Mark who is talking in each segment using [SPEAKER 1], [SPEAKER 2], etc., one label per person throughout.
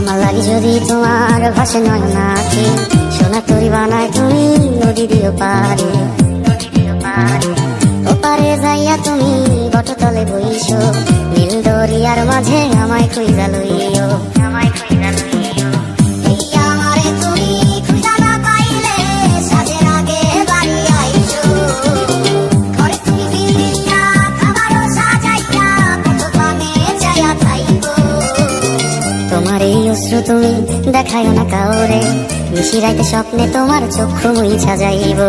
[SPEAKER 1] আমার লাগি যদি তোমার ভাসে নয়ন আঁখি, সোনা তরি বানায় তুমি নদী দিও পারে। ওপারে যাইয়া তুমি বটতলে বইছো, নীল দরিয়ার মাঝে আমায় খুঁজা লইও। এই আমারে তুমি খুঁজা না পাইলে সাজের আগে বাড়ি আইছো। ঘরে তুমি বিরিয়া খাবারও সাজাইয়া কত পানে যাইয়া খাইবো। তোমার এই অশ্রু তুমি দেখায় না কাউরে, নিশি রাইতে স্বপ্নে তোমার চক্ষু মুইছা যাইব।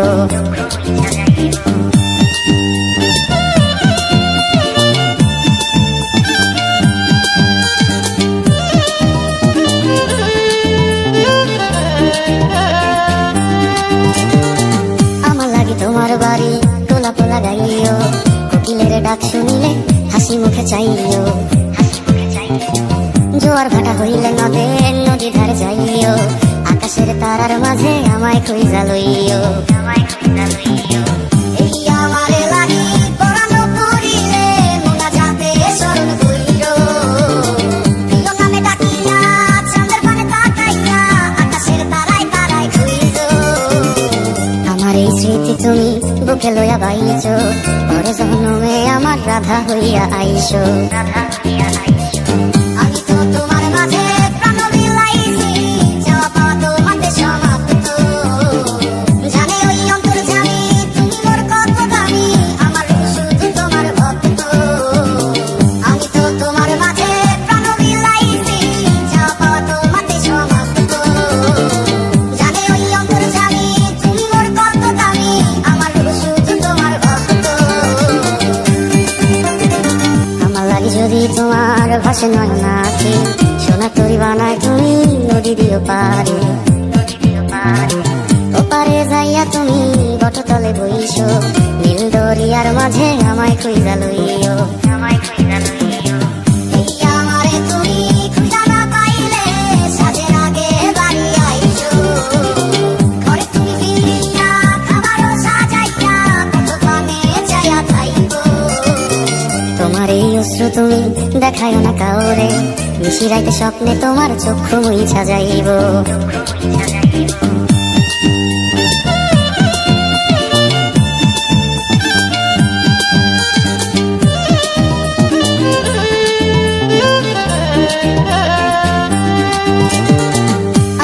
[SPEAKER 1] আমার লাগি তোমার বাড়ি তোলা পোলা গাইও, কোকিলের ডাক শুনিলে হাসি মুখে চাইও। জোয়ার ভাটা হইলে নদী ধারে যাইও, আকাশের তারার মাঝে আমায় খুঁজা লইও। এই আমারে লাগি পরানো করিলে মোনাজাতে স্মরণ কইরো। প্রিয় নামে ডাকিয়া চাঁদের পানে তাকাইয়া আকাশের তারায় তারায় খুঁজো। আমার এই স্মৃতি তুমি বুকে লইয়া বাইছো, পর জন্মে আমার রাধা হইয়া আইসো। আমি তো তোমার মাঝে প্রাণ বিলাইছি, যাওয়া পাওয়া তোমাদের সমাপ্ত। জানে ওই অন্তর্যামী তুমি মোর কত দামি, আমার শুধু তোমার ভক্ত। আমি তো তোমার মাঝে প্রাণ বিলাইছি, যাওয়া পাওয়া তোমাদের সমাপ্ত। জানে ওই অন্তর্যামী তুমি মোর কত দামি, আমার শুধু তোমার ভক্ত। আমার লাগি যদি তোমার ভাসে নয়ন আঁখি, সোনা তরি বানায় তুমি নদী দিও পারে। ওপারে যাইয়া তুমি বটতলে বইছো, নীল দরিয়ার মাঝে আমায় খুঁজা লইও। এই আমারে তুমি খুঁজা না পাইলে সাজের আগে বাড়ি আইছো। ঘরে তুমি বিরিয়া খাবারও সাজাইয়া কত পানে যাইয়া খাইবো। তোমার এই অশ্রু তুমি দেখায় না কাউরে, নিশি রাইতে স্বপ্নে তোমার চক্ষু মুইছা যাইব।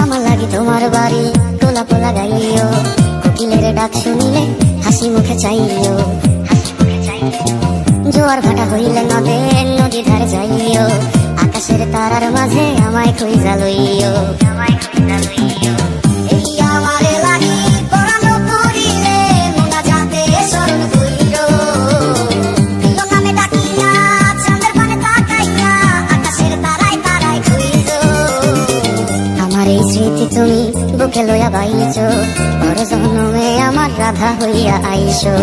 [SPEAKER 1] আমার লাগি তোমার বাড়ি তোলা পোলা গাইও, কোকিলের ডাক শুনিলে হাসি মুখে চাইও। জোয়ার ভাটা হইলে নদী ধারে যাইও, আকাশের তারার মাঝে আমায় খুঁজা লইও। এই আমারে লাগি পরানো করিলে মোনাজাতে স্মরণ কইরো। প্রিয় নামে ডাকিয়া চাঁদের পানে তাকাইয়া আকাশের তারায় তারায় খুঁজো। আমার এই স্মৃতি তুমি বুকে লইয়া বাইছো, পর জন্মে আমার রাধা হইয়া আইসো।